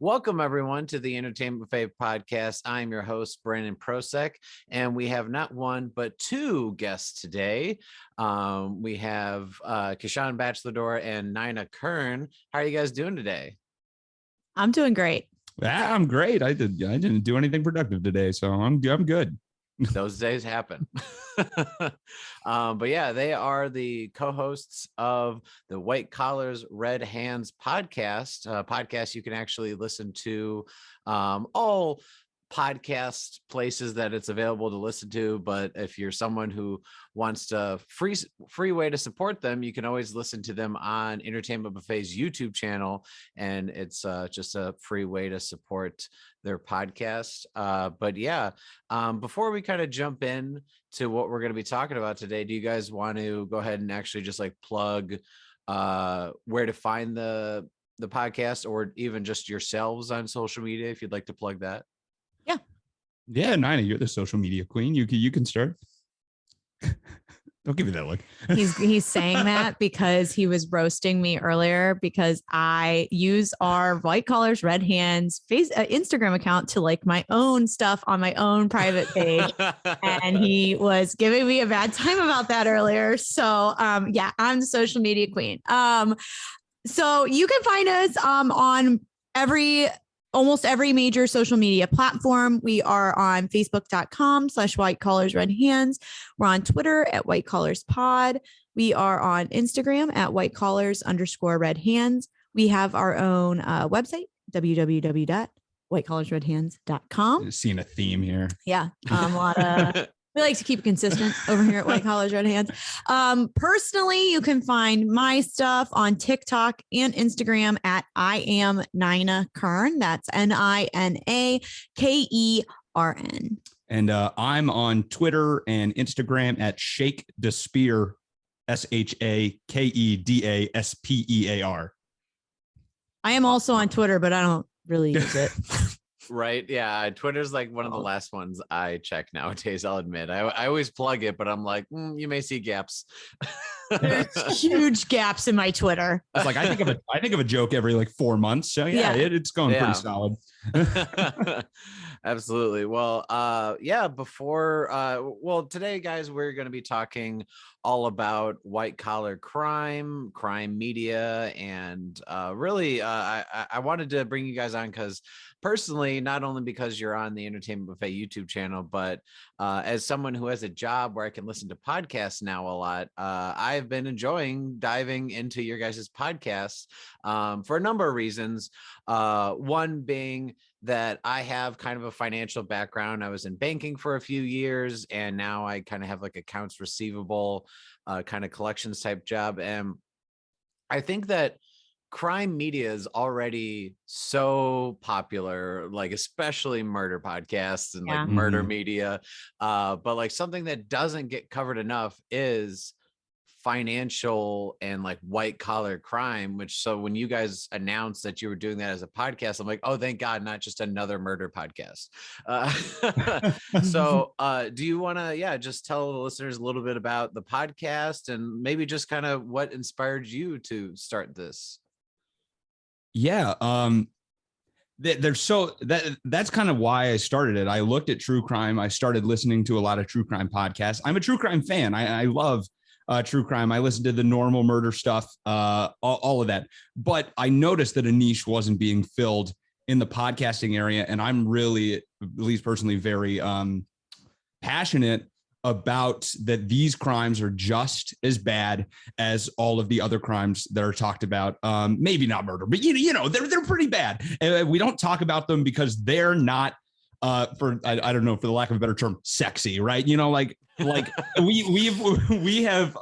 Welcome, everyone, to the Entertainment Buffet podcast. I'm your host, Brandon Prosek, and we have not one, but two guests today. We have Kishan Batcheldor and Nina Kern. How are you guys doing today? I'm doing great. I'm great. I didn't do anything productive today, so I'm good. Those days happen. But yeah, they are the co-hosts of the White Collars, Red Hands podcast you can actually listen to all podcast places that it's available to listen to. But if you're someone who wants to free way to support them, you can always listen to them on Entertainment Buffet's YouTube channel, and it's just a free way to support their podcast. But yeah, before we kind of jump in to what we're going to be talking about today, do you guys want to go ahead and actually just like plug where to find the podcast, or even just yourselves on social media if you'd like to plug that? Yeah, Nina, you're the social media queen. You can start. Don't give me that look. He's saying that because he was roasting me earlier because I use our White Collars, Red Hands Instagram account to like my own stuff on my own private page. And he was giving me a bad time about that earlier. So yeah, I'm the social media queen. So you can find us on almost every major social media platform. We are on facebook.com/White Collars Red Hands. We're on Twitter at White Collars Pod. We are on Instagram at White Collars_Red Hands. We have our own website, www.whitecollarsredhands.com. Seeing a theme here. Yeah. A lot of we like to keep it consistent over here at White Collars Red Hands. Personally, you can find my stuff on TikTok and Instagram at I am Nina Kern. That's NinaKern. And I'm on Twitter and Instagram at Shake Despear, ShakeDaspear. I am also on Twitter, but I don't really use it. Right. Yeah. Twitter's like one of the last ones I check nowadays. I'll admit. I always plug it, but I'm like, you may see gaps. There's huge gaps in my Twitter. It's like I think of a joke every like 4 months. So yeah. It's going pretty solid. Absolutely. Well, today, guys, we're going to be talking all about white collar crime media, and really, I wanted to bring you guys on because personally, not only because you're on the Entertainment Buffet YouTube channel, but as someone who has a job where I can listen to podcasts now a lot, I've been enjoying diving into your guys' podcasts for a number of reasons. One being that I have kind of a financial background. I was in banking for a few years, and now I kind of have like accounts receivable kind of collections type job. And I think that crime media is already so popular, like especially murder podcasts and like murder media. But like something that doesn't get covered enough is financial and like white collar crime, which so when you guys announced that you were doing that as a podcast, I'm like, oh, thank God, not just another murder podcast. So do you want to just tell the listeners a little bit about the podcast and maybe just kind of what inspired you to start this? Yeah. That's kind of why I started it. I looked at true crime. I started listening to a lot of true crime podcasts. I'm a true crime fan. I love true crime. I listened to the normal murder stuff, all of that. But I noticed that a niche wasn't being filled in the podcasting area. And I'm really, at least personally, very passionate about that these crimes are just as bad as all of the other crimes that are talked about. Maybe not murder, but they're pretty bad. And we don't talk about them because they're not I don't know, for the lack of a better term, sexy, right? Like we have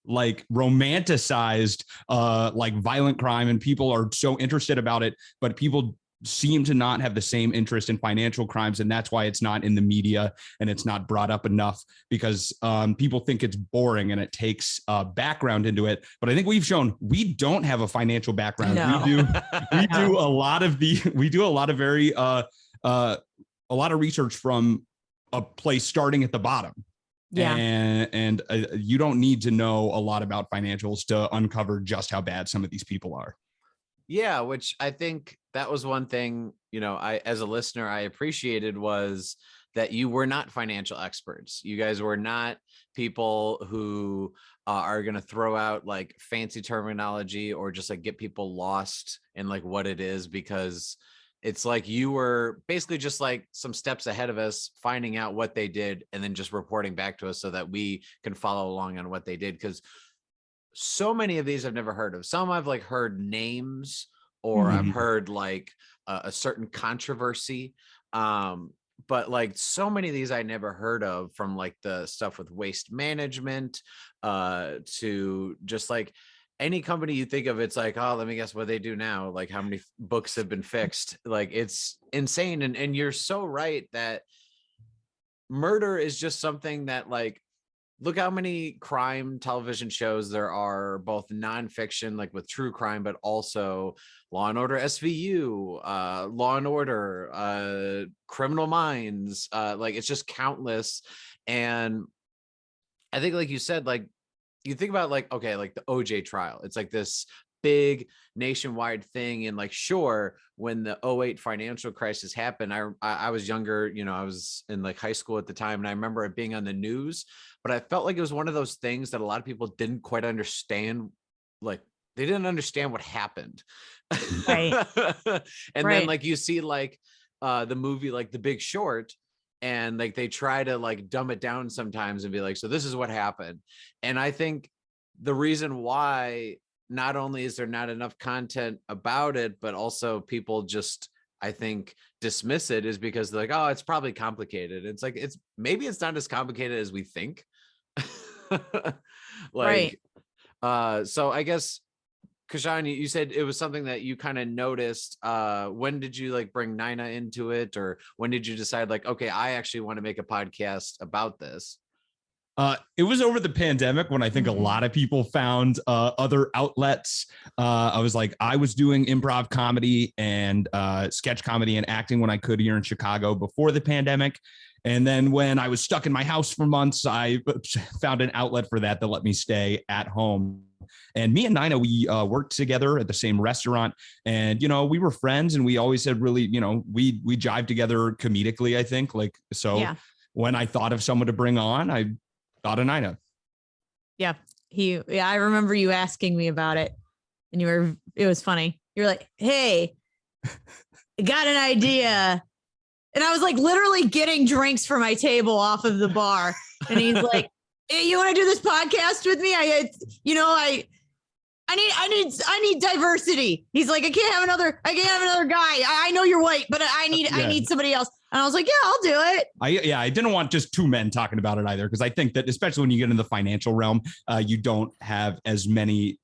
like romanticized like violent crime, and people are so interested about it, but people seem to not have the same interest in financial crimes, and that's why it's not in the media and it's not brought up enough, because people think it's boring and it takes background into it. But I think we've shown we don't have a financial background. No. We do a lot of very a lot of research from a place starting at the bottom. Yeah. And you don't need to know a lot about financials to uncover just how bad some of these people are. Yeah, which I think that was one thing, I, as a listener, I appreciated was that you were not financial experts. You guys were not people who are going to throw out like fancy terminology or just like get people lost in like what it is, because it's like you were basically just like some steps ahead of us, finding out what they did and then just reporting back to us so that we can follow along on what they did. Because so many of these I've never heard of. Some I've like heard names, or I've heard like a certain controversy. But like so many of these I never heard of, from like the stuff with waste management to just like any company you think of. It's like, oh, let me guess what they do now. Like how many books have been fixed. Like it's insane. And you're so right that murder is just something that, like, look how many crime television shows there are, both nonfiction, like with true crime, but also Law and Order SVU, Law and Order, Criminal Minds. Like it's just countless. And I think, like you said, like you think about like, okay, like the OJ trial, it's like this big nationwide thing. And like, sure, when the '08 financial crisis happened, I was younger, I was in like high school at the time, and I remember it being on the news, but I felt like it was one of those things that a lot of people didn't quite understand. Like they didn't understand what happened. Right. And Right. then like you see like the movie like The Big Short, and like they try to like dumb it down sometimes and be like, so this is what happened. And I think the reason why not only is there not enough content about it, but also people just, I think, dismiss it, is because they're like, oh, it's probably complicated. It's like, maybe it's not as complicated as we think. Like, Right. So I guess, Kishan, you said it was something that you kind of noticed. When did you like bring Nina into it, or when did you decide like, okay, I actually want to make a podcast about this? It was over the pandemic when I think a lot of people found other outlets. I was doing improv comedy and sketch comedy and acting when I could here in Chicago before the pandemic. And then when I was stuck in my house for months, I found an outlet for that let me stay at home. And me and Nina, we worked together at the same restaurant, and, we were friends, and we always had really, we jived together comedically, I think. Yeah. When I thought of someone to bring on, I thought of Nina. Yeah. I remember you asking me about it, and it was funny. You were like, hey, I got an idea. And I was like literally getting drinks for my table off of the bar. And he's like, hey, you want to do this podcast with me? I need diversity. He's like, I can't have another guy. I know you're white, but I need somebody else. And I was like, yeah, I'll do it. I didn't want just two men talking about it either, because I think that especially when you get in the financial realm, you don't have as many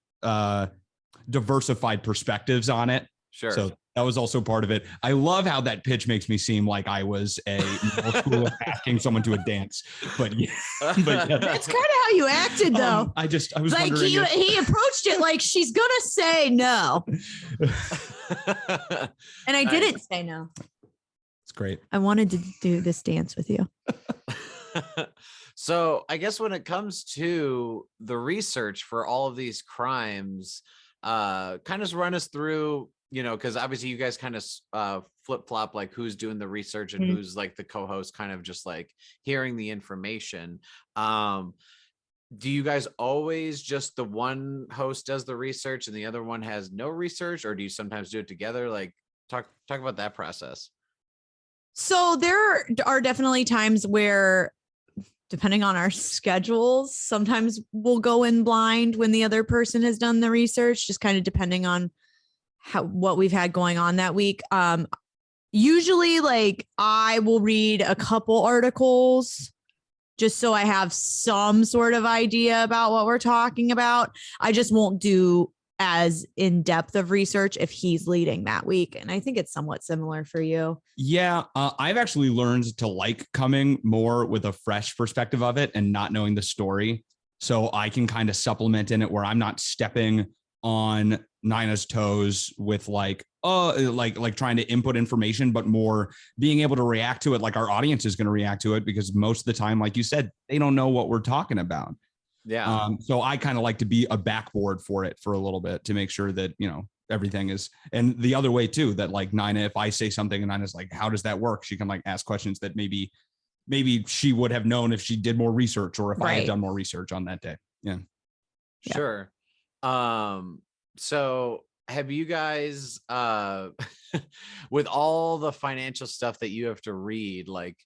diversified perspectives on it. Sure. So that was also part of it. I love how that pitch makes me seem like I was a middle schooler asking someone to a dance, but yeah. That's kind of how you acted, though. I was like he approached it like she's gonna say no, and I didn't say no. It's great. I wanted to do this dance with you. So I guess when it comes to the research for all of these crimes, kind of run us through, because obviously you guys kind of flip flop, like who's doing the research and who's like the co-host, kind of just like hearing the information. Do you guys always just the one host does the research and the other one has no research, or do you sometimes do it together? Like talk about that process. So there are definitely times where, depending on our schedules, sometimes we'll go in blind when the other person has done the research, just kind of depending on what we've had going on that week. Usually like I will read a couple articles just so I have some sort of idea about what we're talking about. I just won't do as in-depth of research if he's leading that week. And I think it's somewhat similar for you. Yeah, I've actually learned to like coming more with a fresh perspective of it and not knowing the story. So I can kind of supplement in it where I'm not stepping on Nina's toes with like trying to input information, but more being able to react to it like our audience is going to react to it, because most of the time, like you said, they don't know what we're talking about. Yeah. So I kind of like to be a backboard for it for a little bit to make sure that, everything is. And the other way too, that like Nina, if I say something and Nina's like, how does that work? She can like ask questions that maybe she would have known if she did more research or if I had done more research on that day. Yeah. Sure. So have you guys, with all the financial stuff that you have to read, like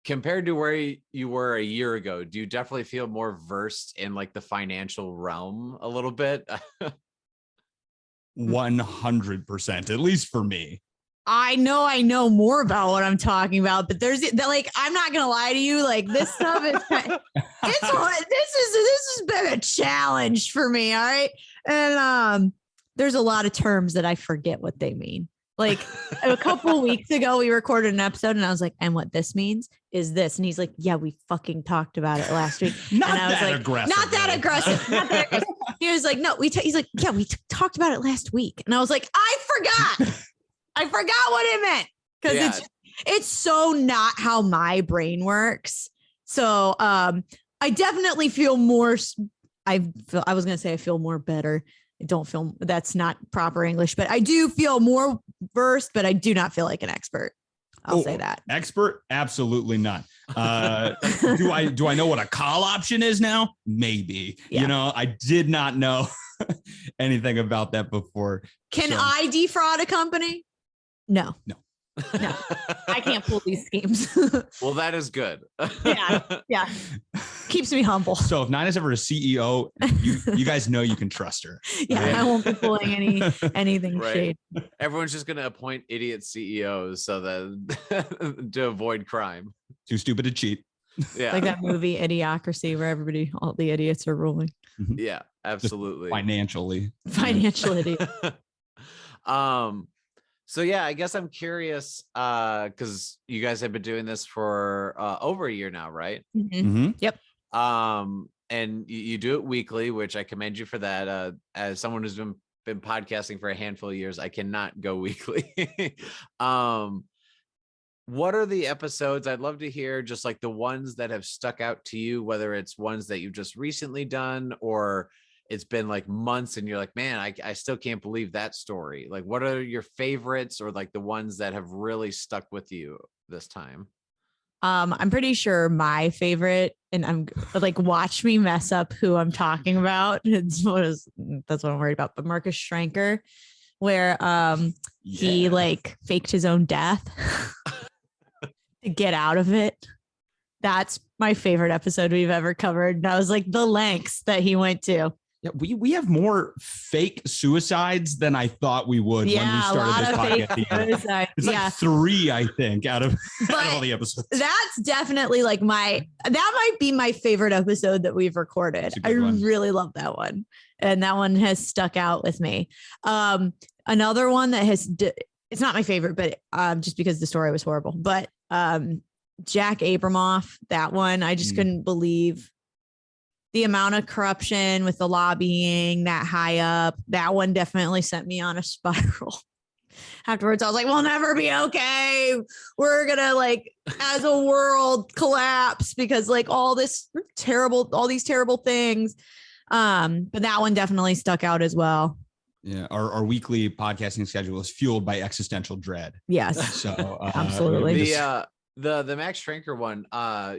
compared to where you were a year ago, do you definitely feel more versed in like the financial realm a little bit? 100%, at least for me. I know more about what I'm talking about, but like, I'm not gonna lie to you, like this stuff is this has been a challenge for me. All right. And there's a lot of terms that I forget what they mean. Like a couple of weeks ago, we recorded an episode and I was like, and what this means is this. And he's like, yeah, we fucking talked about it last week. And I was like, not that aggressive. He was like, no, he's like, yeah, we talked about it last week. And I was like, I forgot what it meant. Because it's so not how my brain works. So I definitely feel more. I was going to say I feel more better. I don't feel, that's not proper English, but I do feel more versed, but I do not feel like an expert. I'll say that. Expert? Absolutely not. Do I know what a call option is now? Maybe. Yeah. You know, I did not know anything about that before. Can I defraud a company? No. I can't pull these schemes. Well, that is good. Yeah. Keeps me humble. So if Nina's ever a CEO, you guys know you can trust her. Yeah, right? I won't be pulling anything shade. Everyone's just gonna appoint idiot CEOs so that to avoid crime. Too stupid to cheat. Yeah. Like that movie Idiocracy where all the idiots are ruling. Yeah, absolutely. Just financial idiot. So yeah, I guess I'm curious because you guys have been doing this for over a year now, right? Mm-hmm. Yep. And you do it weekly, which I commend you for that. As someone who's been podcasting for a handful of years, I cannot go weekly. What are the episodes? I'd love to hear just like the ones that have stuck out to you, whether it's ones that you've just recently done or it's been like months and you're like, man, I still can't believe that story. Like, what are your favorites or like the ones that have really stuck with you this time? I'm pretty sure my favorite, and I'm like, watch me mess up who I'm talking about. That's what I'm worried about. But Marcus Schrenker, where he like faked his own death to get out of it. That's my favorite episode we've ever covered. And I was like, the lengths that he went to. Yeah, we have more fake suicides than I thought we would when we started this podcast. It's like 3, I think, out of all the episodes. That's definitely like that might be my favorite episode that we've recorded. I really love that one. And that one has stuck out with me. Another one that it's not my favorite, but just because the story was horrible, but Jack Abramoff, that one, I just couldn't believe the amount of corruption with the lobbying that high up. That one definitely sent me on a spiral. Afterwards, I was like, we'll never be okay. We're going to like, as a world, collapse because like all these terrible things. But that one definitely stuck out as well. Yeah. Our weekly podcasting schedule is fueled by existential dread. Yes. So absolutely. The Max Schrenker one,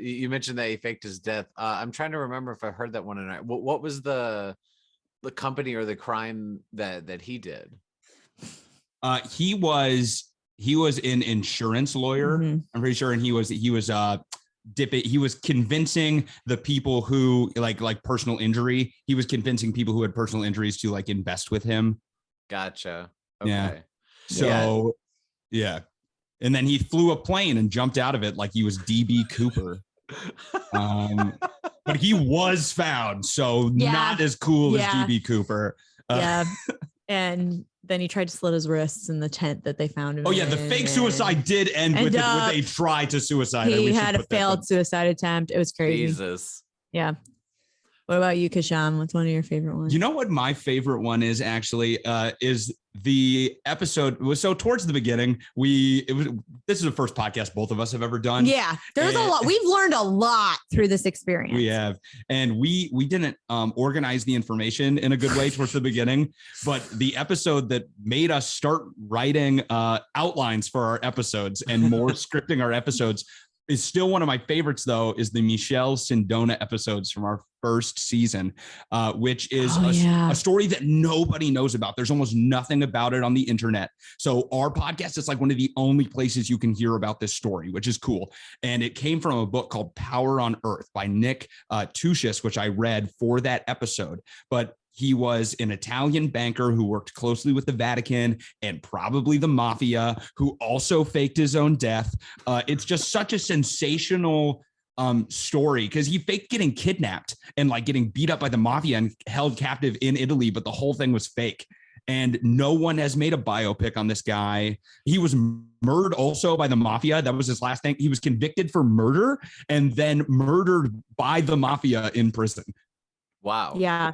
you mentioned that he faked his death. I'm trying to remember if I heard that one or not. What was the company or the crime that he did? He was an insurance lawyer. Mm-hmm. I'm pretty sure, and he was convincing the people who like personal injury. He was convincing people who had personal injuries to like invest with him. Gotcha. Okay. Yeah. So yeah. And then he flew a plane and jumped out of it like he was DB Cooper. But he was found, so not as cool as DB Cooper. And then he tried to slit his wrists in the tent that they found him. Oh yeah, the fake suicide did end with a try to suicide. He had a failed suicide attempt. It was crazy. Jesus. Yeah. What about you, Kishan? What's one of your favorite ones? You know what my favorite one is actually is the episode was so towards the beginning. This is the first podcast both of us have ever done. Yeah, there's a lot. We've learned a lot through this experience. We have, and we didn't organize the information in a good way towards the beginning, but the episode that made us start writing outlines for our episodes and more scripting our episodes is still one of my favorites, though, is the Michelle Sindona episodes from our first season, which is a story that nobody knows about. There's almost nothing about it on the internet. So our podcast is like one of the only places you can hear about this story, which is cool. And it came from a book called Power on Earth by Nick Tushis, which I read for that episode. But he was an Italian banker who worked closely with the Vatican and probably the mafia, who also faked his own death. It's just such a sensational story because he faked getting kidnapped and like getting beat up by the mafia and held captive in Italy, but the whole thing was fake. And no one has made a biopic on this guy. He was murdered also by the mafia. That was his last thing. He was convicted for murder and then murdered by the mafia in prison. Wow. Yeah.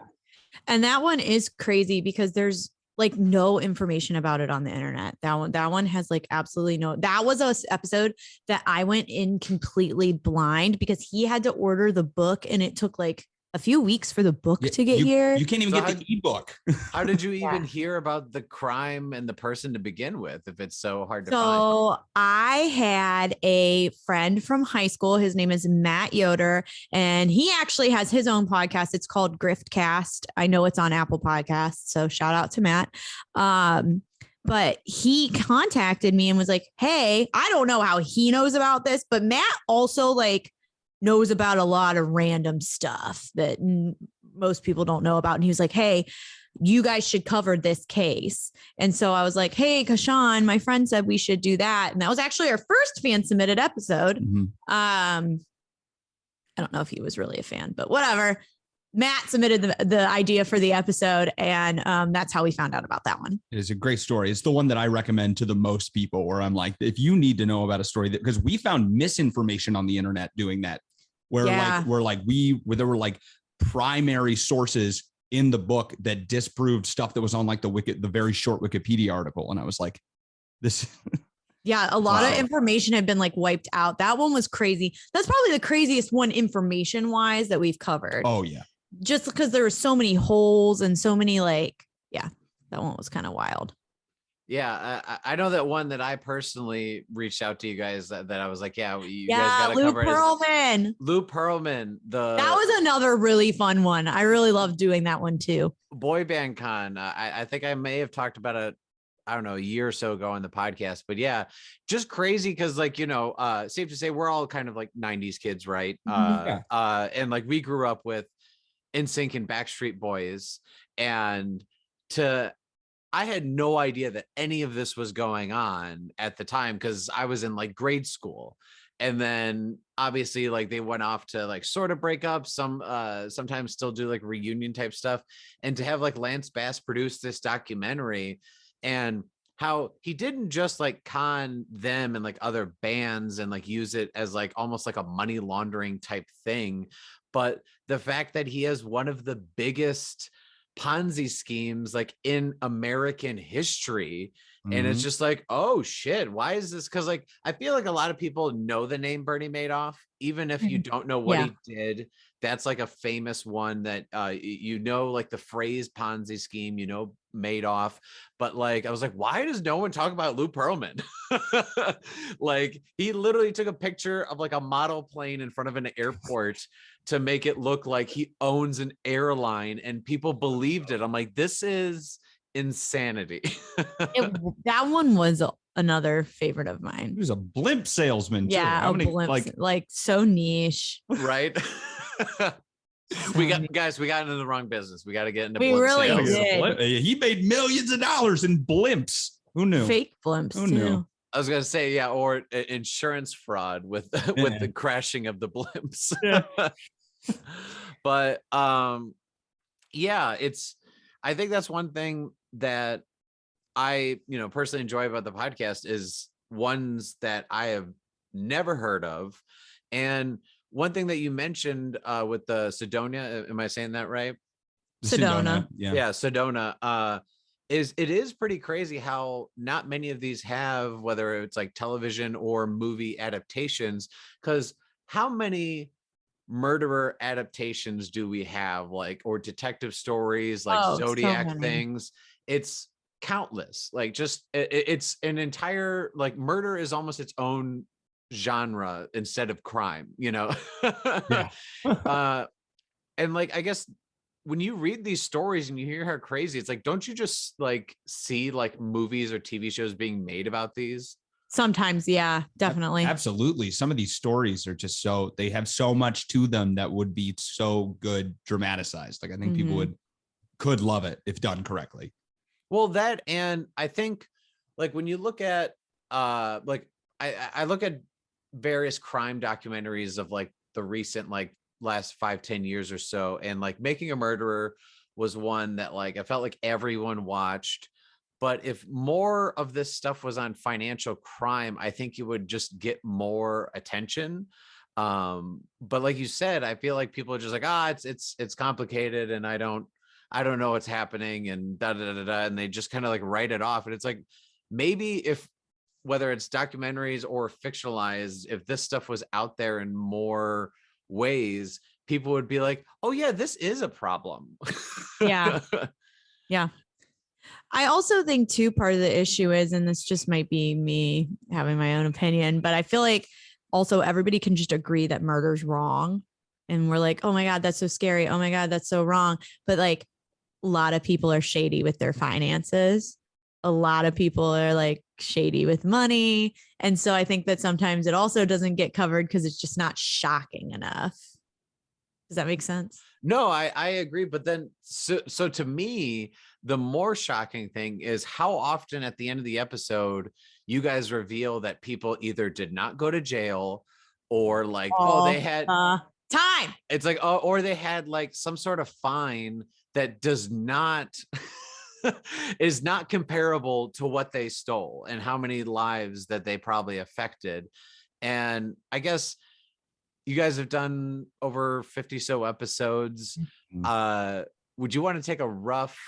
And that one is crazy because there's like no information about it on the internet. That one has like absolutely no. That was a episode that I went in completely blind because he had to order the book and it took like a few weeks for the book to get here. You can't even get the ebook. How did you even hear about the crime and the person to begin with if it's so hard to find? So I had a friend from high school. His name is Matt Yoder, and he actually has his own podcast. It's called Griftcast. I know it's on Apple Podcasts, so shout out to Matt. But he contacted me and was like, hey, I don't know how he knows about this, but Matt also like knows about a lot of random stuff that most people don't know about. And he was like, hey, you guys should cover this case. And so I was like, hey, Kishan, my friend said we should do that. And that was actually our first fan submitted episode. Mm-hmm. I don't know if he was really a fan, but whatever. Matt submitted the idea for the episode. And that's how we found out about that one. It is a great story. It's the one that I recommend to the most people where I'm like, if you need to know about a story that, because we found misinformation on the internet doing that, where there were like primary sources in the book that disproved stuff that was on like the very short Wikipedia article. And I was like, this. Yeah, a lot of information had been like wiped out. That one was crazy. That's probably the craziest one information wise that we've covered. Oh, yeah. Just because there were so many holes and so many that one was kind of wild. Yeah, I know that one that I personally reached out to you guys that I was like, you guys got to Lou cover Pearlman. Lou Pearlman. That was another really fun one. I really loved doing that one too. Boy Band Con. I think I may have talked about it, I don't know, a year or so ago on the podcast, but yeah, just crazy. Cause like, safe to say we're all kind of like 90s kids, right? And like we grew up with NSYNC and Backstreet Boys, and I had no idea that any of this was going on at the time because I was in like grade school. And then obviously like they went off to like sort of break up, sometimes still do like reunion type stuff. And to have like Lance Bass produce this documentary and how he didn't just like con them and like other bands and like use it as like almost like a money laundering type thing. But the fact that he has one of the biggest Ponzi schemes like in American history. And it's just like, oh shit, why is this? Because like I feel like a lot of people know the name Bernie Madoff, even if you don't know what he did. That's like a famous one that like the phrase Ponzi scheme, Madoff. But like I was like, why does no one talk about Lou Pearlman? Like he literally took a picture of like a model plane in front of an airport to make it look like he owns an airline, and people believed it. I'm like, this is insanity. That one was another favorite of mine. He was a blimp salesman. Yeah, too. Blimp, like so niche, right? We got into the wrong business. We got to get into we blimp really sales. did. He made millions of dollars in blimps. Who knew? Fake blimps. Who knew? I was gonna say, or insurance fraud with the crashing of the blimps. But I think that's one thing that I personally enjoy about the podcast is ones that I have never heard of. And one thing that you mentioned with the Sedona, am I saying that right? Sedona. Yeah, Sedona. It is pretty crazy how not many of these have, whether it's like television or movie adaptations, because how many murderer adaptations do we have, like, or detective stories, like Oh, so Zodiac many. things? It's countless. Like, just it's an entire, like, murder is almost its own genre instead of crime, you know. Yeah. uh and like, I guess when you read these stories and you hear how crazy, it's like, don't you just like see like movies or TV shows being made about these? Sometimes, yeah, definitely. Absolutely. Some of these stories are just they have so much to them that would be so good dramatized. Like, I think people could love it if done correctly. Well, that, and I think, like, when you look at like, I look at various crime documentaries of like the recent, like, last 5-10 years or so, and like Making a Murderer was one that, like, I felt like everyone watched. But if more of this stuff was on financial crime, I think you would just get more attention. But like you said, I feel like people are just like, it's complicated, and I don't know what's happening, and da da da da, and they just kind of like write it off. And it's like, maybe if, whether it's documentaries or fictionalized, if this stuff was out there in more ways, people would be like, oh yeah, this is a problem. Yeah. Yeah. I also think too, part of the issue is, and this just might be me having my own opinion, but I feel like also everybody can just agree that murder's wrong. And we're like, oh my God, that's so scary. Oh my God, that's so wrong. But like, a lot of people are shady with their finances. A lot of people are like shady with money. And so I think that sometimes it also doesn't get covered because it's just not shocking enough. Does that make sense? No, I agree. But then, so to me, the more shocking thing is how often at the end of the episode, you guys reveal that people either did not go to jail, or like, oh, they had time. It's like, oh, or they had like some sort of fine that does not is not comparable to what they stole and how many lives that they probably affected. And I guess you guys have done over 50 so episodes. Would you want to take a rough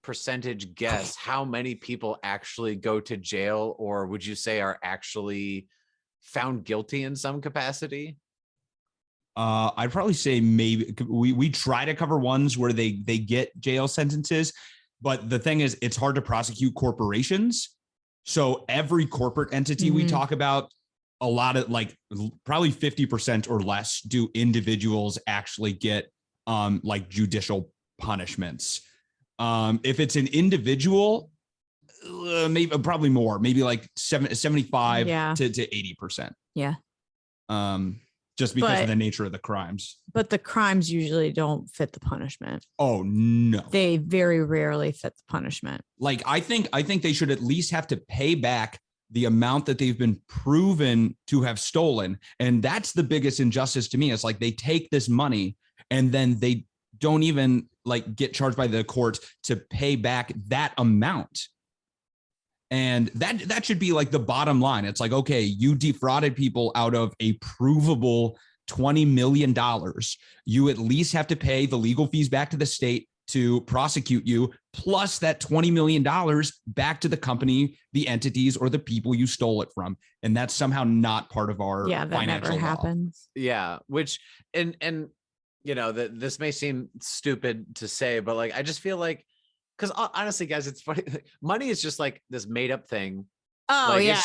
percentage guess how many people actually go to jail, or would you say are actually found guilty in some capacity? I'd probably say maybe we try to cover ones where they get jail sentences, but the thing is, it's hard to prosecute corporations. So every corporate entity we talk about, a lot of, like, probably 50% or less do individuals actually get like judicial punishments. If it's an individual, maybe probably more, maybe like 75 to 80%. Yeah. Just because of the nature of the crimes. But the crimes usually don't fit the punishment. Oh no. They very rarely fit the punishment. Like, I think they should at least have to pay back the amount that they've been proven to have stolen. And that's the biggest injustice to me. It's like, they take this money and then they don't even like get charged by the courts to pay back that amount. And that should be like the bottom line. It's like, okay, you defrauded people out of a provable $20 million. You at least have to pay the legal fees back to the state to prosecute you, plus that $20 million back to the company, the entities, or the people you stole it from. And that's somehow not part of our financial law. Happens. Yeah, which, and you know, that this may seem stupid to say, but like, I just feel like, because honestly, guys, it's funny. Money is just like this made up thing. Oh, like, yeah.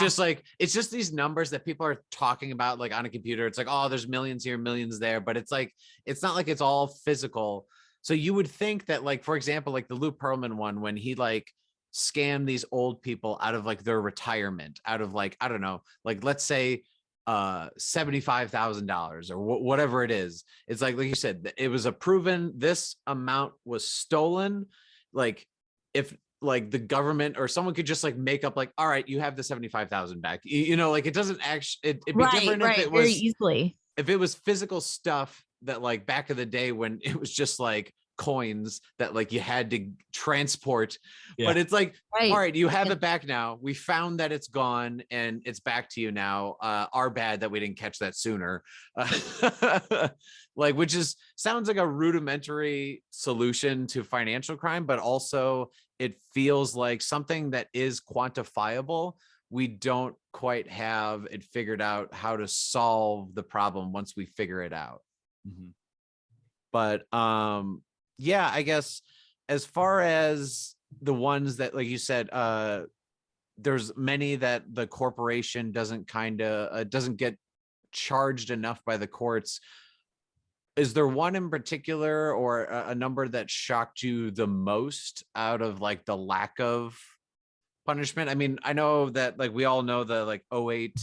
It's just these numbers that people are talking about, like, on a computer. It's like, oh, there's millions here, millions there. But it's like, it's not like it's all physical. So you would think that, like, for example, like the Lou Pearlman one, when he like scammed these old people out of like their retirement, out of like, I don't know, like, let's say $75,000 or whatever it is. It's like you said, it was a proven this amount was stolen. Like, if like the government or someone could just like make up like, all right, you have the 75,000 back, you know, like, it doesn't actually, it'd be different if it was very easily, if it was physical stuff that, like, back in the day when it was just like coins that like you had to transport. Yeah. But it's like, Right. all right, you have it back now. We found that it's gone and it's back to you now. Our bad that we didn't catch that sooner. Like, which is sounds like a rudimentary solution to financial crime, but also it feels like something that is quantifiable. We don't quite have it figured out how to solve the problem once we figure it out. Mm-hmm. But yeah, I guess as far as the ones that, like you said, there's many that the corporation doesn't get charged enough by the courts. Is there one in particular or a number that shocked you the most out of like the lack of punishment? I mean, I know that like we all know the like 2008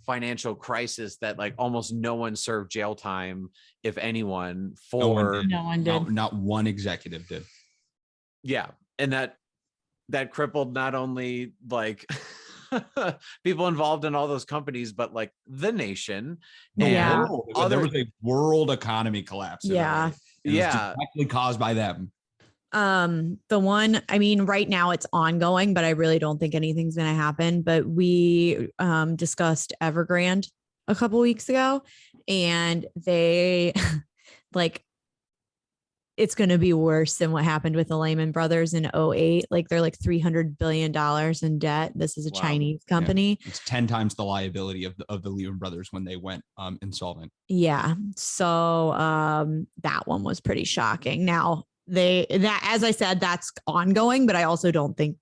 financial crisis that like almost no one served jail time, if anyone, for No one did. Not one executive did. Yeah. And that crippled not only like people involved in all those companies, but like the nation. Yeah. And There was a world economy collapse. Yeah. Yeah. Directly caused by them. The one, I mean, right now it's ongoing, but I really don't think anything's going to happen. But we discussed Evergrande a couple weeks ago, and they like, it's going to be worse than what happened with the Lehman Brothers in 2008. Like they're like $300 billion in debt. This is a Chinese company. Yeah. It's 10 times the liability of the Lehman Brothers when they went insolvent. Yeah. So that one was pretty shocking. Now as I said, that's ongoing, but I also don't think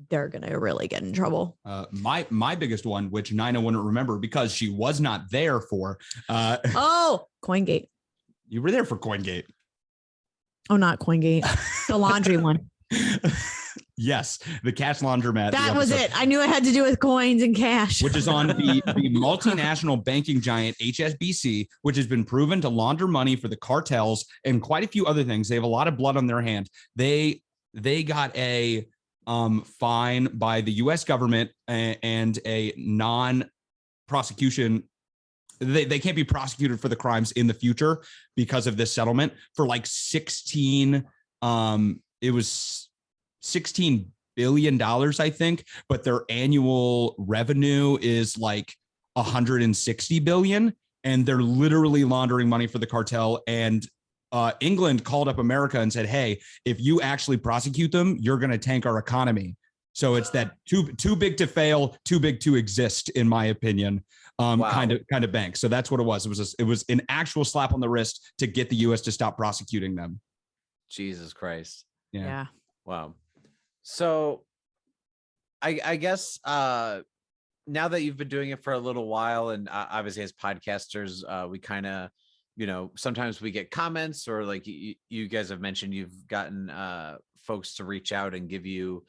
they're going to really get in trouble. My biggest one, which Nina wouldn't remember because she was not there for. Coingate. You were there for Coingate. Oh, not Coingate. The laundry one. Yes, the cash laundromat. That was it. I knew it had to do with coins and cash. Which is on the multinational banking giant HSBC, which has been proven to launder money for the cartels and quite a few other things. They have a lot of blood on their hand. They got a fine by the U.S. government and a non-prosecution. They can't be prosecuted for the crimes in the future because of this settlement for like 16. It was $16 billion, I think, but their annual revenue is like 160 billion. And they're literally laundering money for the cartel. And England called up America and said, hey, if you actually prosecute them, you're going to tank our economy. So it's that too big to fail, too big to exist, in my opinion. Wow. kind of bank. So that's what it was. It was an actual slap on the wrist to get the U.S. to stop prosecuting them. Jesus Christ. Yeah. Wow. So I guess now that you've been doing it for a little while, and obviously as podcasters, we kind of, sometimes we get comments, or like you guys have mentioned, you've gotten folks to reach out and give you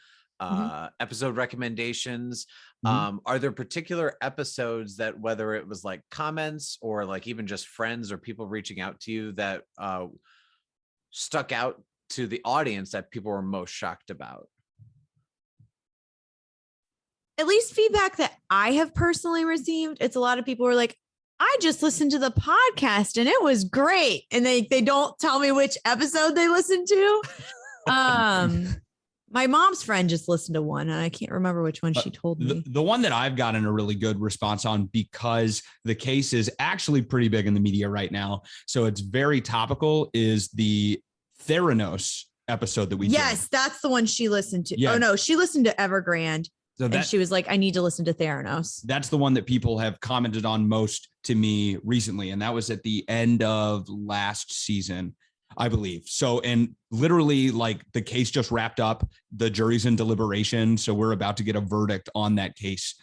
episode recommendations. Are there particular episodes that, whether it was like comments or like even just friends or people reaching out to you, that stuck out to the audience that people were most shocked about? At least feedback that I have personally received, it's a lot of people who are like, I just listened to the podcast and it was great. And they don't tell me which episode they listened to. My mom's friend just listened to one, and I can't remember which one she told me. The one that I've gotten a really good response on, because the case is actually pretty big in the media right now, so it's very topical, is the Theranose episode that we did. That's the one she listened to. Yeah. Oh no, she listened to Evergrande. So and she was like, I need to listen to Theranose. That's the one that people have commented on most to me recently. And that was at the end of last season, I believe. So, and literally like the case just wrapped up, the jury's in deliberation. So we're about to get a verdict on that case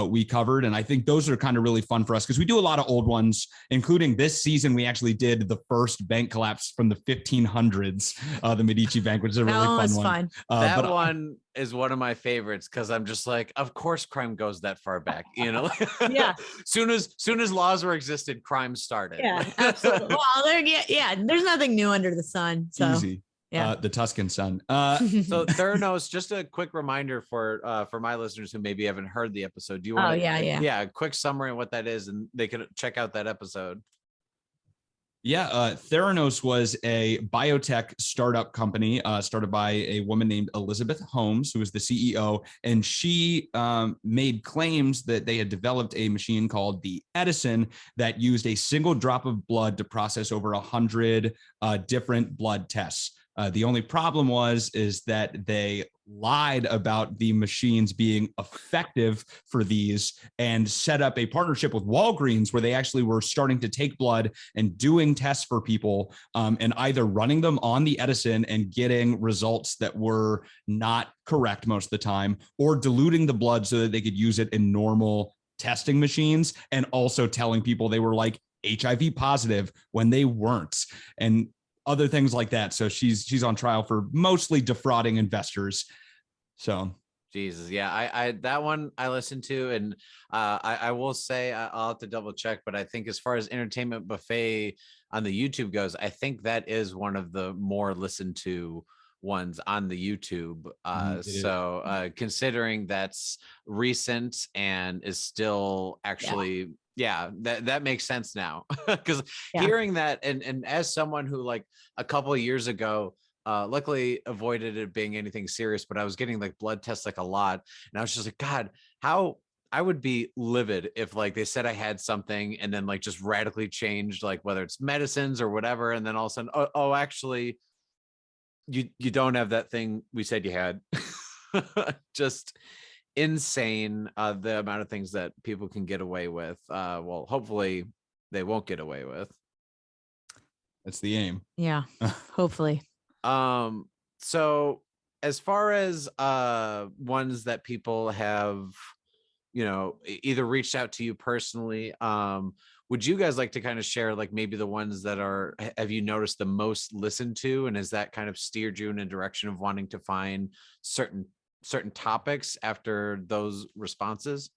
we covered. And I think those are kind of really fun for us because we do a lot of old ones, including this season. We actually did the first bank collapse from the 1500s, the Medici Bank, which is a really fun one. That one is one of my favorites because I'm just like, of course, crime goes that far back, Yeah. soon as laws were existed, crime started. Yeah, absolutely. Well, there's nothing new under the sun. So easy. Yeah. The Tuscan sun. So Theranose, just a quick reminder for my listeners who maybe haven't heard the episode. Do you want a quick summary of what that is, and they can check out that episode? Yeah, Theranose was a biotech startup company started by a woman named Elizabeth Holmes, who was the CEO, and she made claims that they had developed a machine called the Edison that used a single drop of blood to process over 100 different blood tests. The only problem is that they lied about the machines being effective for these and set up a partnership with Walgreens where they actually were starting to take blood and doing tests for people and either running them on the Edison and getting results that were not correct most of the time, or diluting the blood so that they could use it in normal testing machines, and also telling people they were like HIV positive when they weren't. And other things like that. So she's on trial for mostly defrauding investors. So Jesus, yeah, I that one I listened to, and I will say I'll have to double check, but I think as far as Entertainment Buffet on the YouTube goes, I think that is one of the more listened to ones on the YouTube. So considering that's recent and is still actually, yeah, that makes sense now. Because hearing that, and as someone who like a couple of years ago, luckily avoided it being anything serious, but I was getting like blood tests like a lot, and I was just like, God, how I would be livid if like they said I had something and then like just radically changed, like whether it's medicines or whatever, and then all of a sudden, oh actually, you don't have that thing we said you had. Just insane, the amount of things that people can get away with. Well, hopefully they won't get away with. That's the aim. Yeah, hopefully. So as far as ones that people have, you know, either reached out to you personally, would you guys like to kind of share like maybe the ones that have you noticed the most listened to, and has that kind of steered you in a direction of wanting to find certain topics after those responses?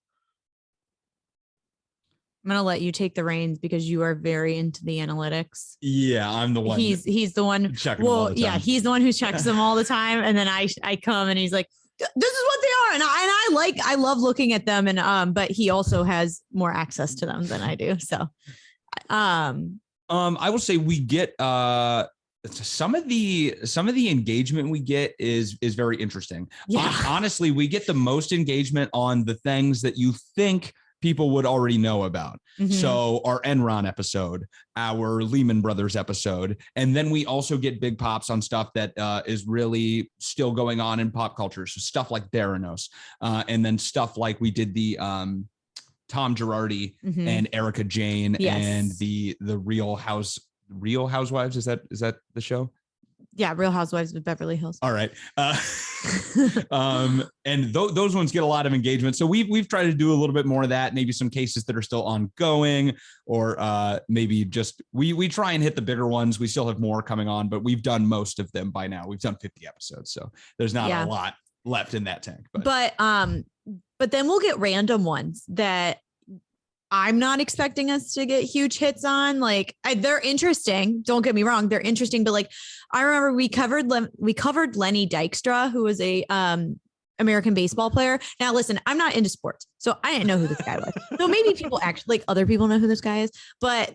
I'm gonna let you take the reins because you are very into the analytics. Yeah, I'm the one. He's the one. Well, yeah, he's the one who checks them all the time, and then I come and he's like, "This is what they are," and I love looking at them, and but he also has more access to them than I do. So, I will say we get some of the engagement we get is very interesting. Yeah. Honestly, we get the most engagement on the things that you think people would already know about. Mm-hmm. So our Enron episode, our Lehman Brothers episode, and then we also get big pops on stuff that is really still going on in pop culture. So stuff like Theranose, and then stuff like we did the Tom Girardi and Erica Jane and the Real Housewives. Is that the show? Yeah, Real Housewives of Beverly Hills. All right. And those ones get a lot of engagement. So we've tried to do a little bit more of that, maybe some cases that are still ongoing, or maybe just we try and hit the bigger ones. We still have more coming on, but we've done most of them by now. We've done 50 episodes, so there's not a lot left in that tank. But then we'll get random ones that I'm not expecting us to get huge hits on. Like they're interesting. Don't get me wrong. They're interesting. But like, I remember we covered Lenny Dykstra, who was a American baseball player. Now, listen, I'm not into sports, so I didn't know who this guy was. So maybe people actually, like other people know who this guy is, but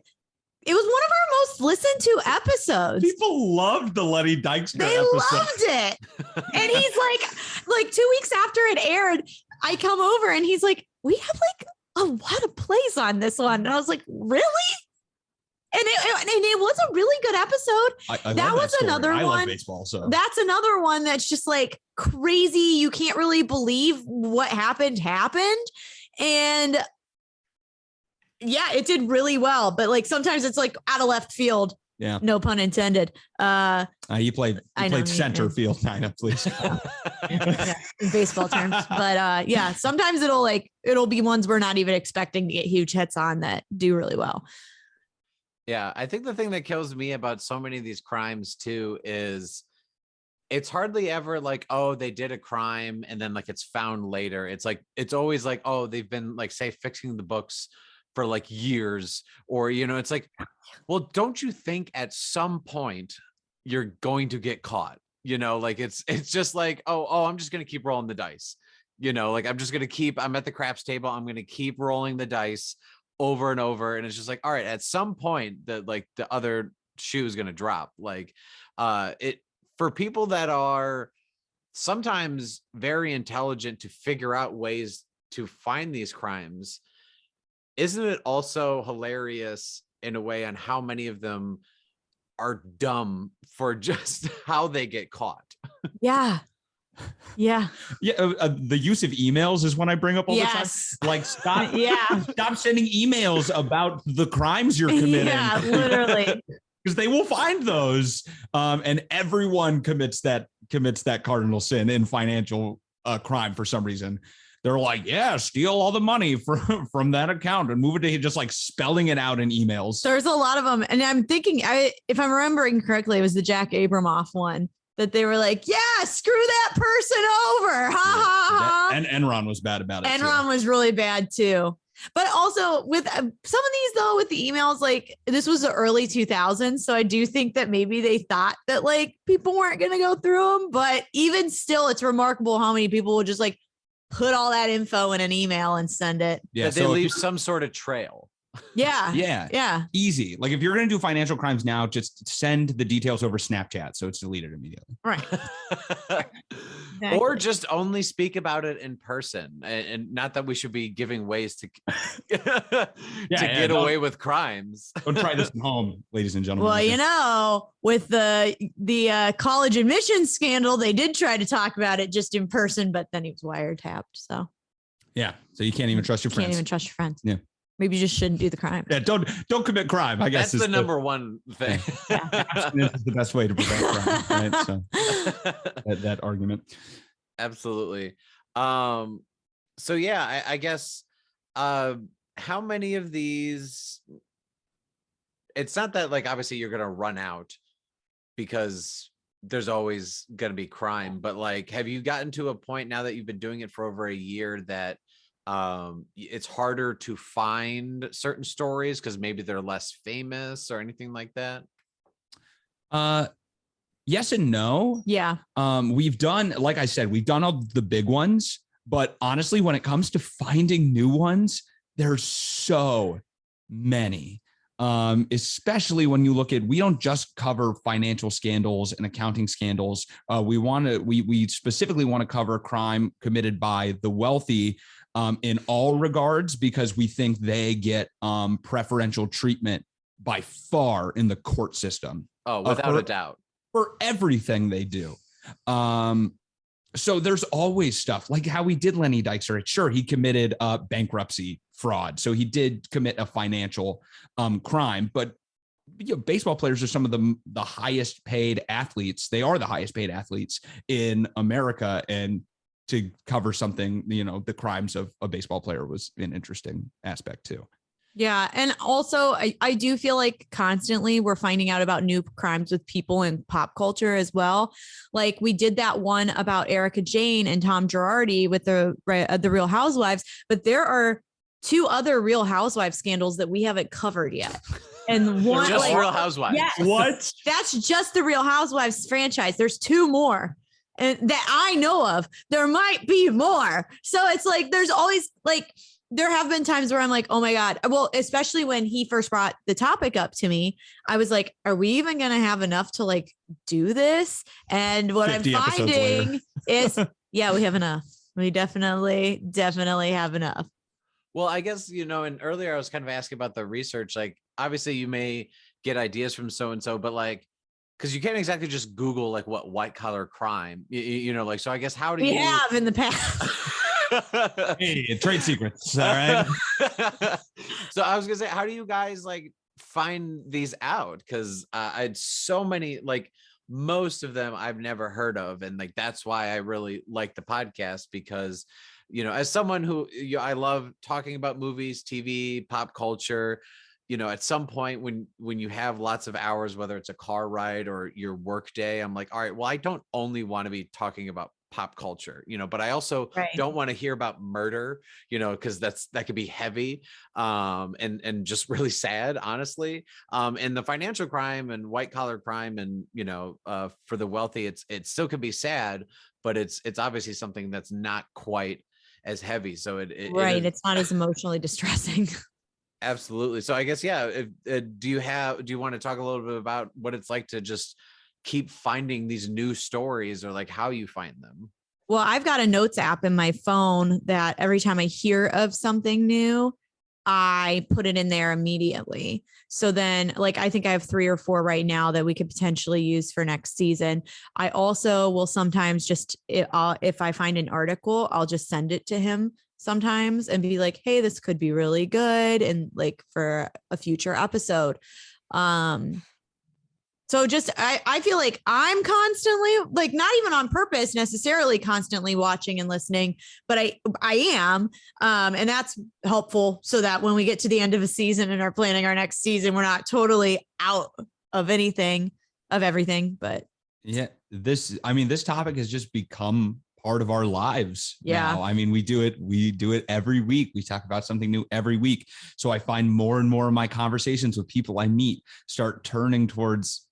it was one of our most listened to episodes. People loved the Lenny Dykstra They episode. loved it. And he's like 2 weeks after it aired, I come over and he's like, we have like a lot of plays on this one. And I was like, really? And it was a really good episode. That was another one. I love baseball, so that's another one that's just like crazy. You can't really believe what happened. And yeah, it did really well. But like sometimes it's like out of left field. Yeah. No pun intended. You played center field, Nina, please. Yeah, in baseball terms. But yeah, sometimes it'll be ones we're not even expecting to get huge hits on that do really well. Yeah, I think the thing that kills me about so many of these crimes too is it's hardly ever like, oh, they did a crime and then like it's found later. It's like, it's always like, oh, they've been like, say, fixing the books for like years, or, you know, it's like, well, don't you think at some point you're going to get caught? You know, like it's just like, oh, I'm just going to keep rolling the dice. You know, like I'm at the craps table. I'm going to keep rolling the dice. over and over. And it's just like, all right, at some point that like the other shoe is going to drop. Like it for people that are sometimes very intelligent to figure out ways to find these crimes. Isn't it also hilarious in a way on how many of them are dumb for just how they get caught? Yeah. Yeah. The use of emails is one I bring up all the time. Like, stop sending emails about the crimes you're committing. Yeah, literally. Because they will find those. And everyone commits that cardinal sin in financial crime for some reason. They're like, yeah, steal all the money from that account and move it to just like spelling it out in emails. There's a lot of them. And I'm thinking, if I'm remembering correctly, it was the Jack Abramoff one that they were like, yeah, screw that person over. Ha ha ha. And Enron was bad about it. Enron was really bad too. But also with some of these though, with the emails, like this was the early 2000s. So I do think that maybe they thought that like people weren't going to go through them. But even still, it's remarkable how many people would just like put all that info in an email and send it. Yeah, they leave some sort of trail. Yeah. Easy. Like if you're going to do financial crimes now, just send the details over Snapchat so it's deleted immediately. Right. Exactly. Or just only speak about it in person. And not that we should be giving ways to get away with crimes. Don't try this at home, ladies and gentlemen. Well, you know, with the college admissions scandal, they did try to talk about it just in person, but then he was wiretapped. So yeah, so you can't even trust your friends. Can't even trust your friends. Yeah. Maybe you just shouldn't do the crime. Yeah, don't commit crime. I guess that's the number one thing. Abstinence is the best way to prevent crime, right? So that argument. Absolutely. So yeah, I guess how many of these? It's not that like obviously you're gonna run out because there's always gonna be crime, but like, have you gotten to a point now that you've been doing it for over a year that it's harder to find certain stories because maybe they're less famous or anything like that? Yes and no. Yeah. We've done, like I said, we've done all the big ones, but honestly, when it comes to finding new ones, there's so many. Especially when you look at, we don't just cover financial scandals and accounting scandals. We specifically want to cover crime committed by the wealthy in all regards, because we think they get preferential treatment by far in the court system. Oh, without a doubt. For everything they do. So there's always stuff like how we did Lenny Dykstra. Sure, he committed bankruptcy fraud. So he did commit a financial crime, but baseball players are some of the highest paid athletes. They are the highest paid athletes in America. And to cover something, the crimes of a baseball player was an interesting aspect too. Yeah. And also I do feel like constantly we're finding out about new crimes with people in pop culture as well. Like we did that one about Erica Jane and Tom Girardi with the Real Housewives, but there are 2 other Real Housewives scandals that we haven't covered yet. And one just Real Housewives. Yes, what? That's just the Real Housewives franchise. There's 2 more. And that I know of. There might be more. So it's like, there's always like, there have been times where I'm like, oh my God. Well, especially when he first brought the topic up to me, I was like, are we even going to have enough to like do this? And what I'm finding is, yeah, we have enough. We definitely have enough. Well, I guess, and earlier I was kind of asking about the research. Like, obviously you may get ideas from so-and-so, but like, because you can't exactly just Google like what white collar crime, like, so I guess how do we have in the past? Hey, trade secrets. All right. So I was gonna say, how do you guys like find these out? Because I had so many, like most of them I've never heard of, and like that's why I really like the podcast, because as someone who I love talking about movies, TV, pop culture. At some point when you have lots of hours, whether it's a car ride or your work day, I'm like, all right, well, I don't only want to be talking about pop culture, but I also don't want to hear about murder, because that could be heavy and just really sad, honestly. And the financial crime and white collar crime and, for the wealthy, it still could be sad, but it's obviously something that's not quite as heavy. So it's not as emotionally distressing. Absolutely. So I guess, yeah, do you want to talk a little bit about what it's like to just keep finding these new stories, or like how you find them? Well, I've got a notes app in my phone that every time I hear of something new, I put it in there immediately. So then, like, I think I have 3 or 4 right now that we could potentially use for next season. I also will sometimes just, if I find an article, I'll just send it to him sometimes and be like, hey, this could be really good. And like for a future episode. So just, I feel like I'm constantly, like, not even on purpose necessarily constantly watching and listening, but I am. And that's helpful so that when we get to the end of a season and are planning our next season, we're not totally out of everything. But Yeah, this topic has just become part of our lives Yeah. now. I mean, we do it every week. We talk about something new every week. So I find more and more of my conversations with people I meet start turning towards,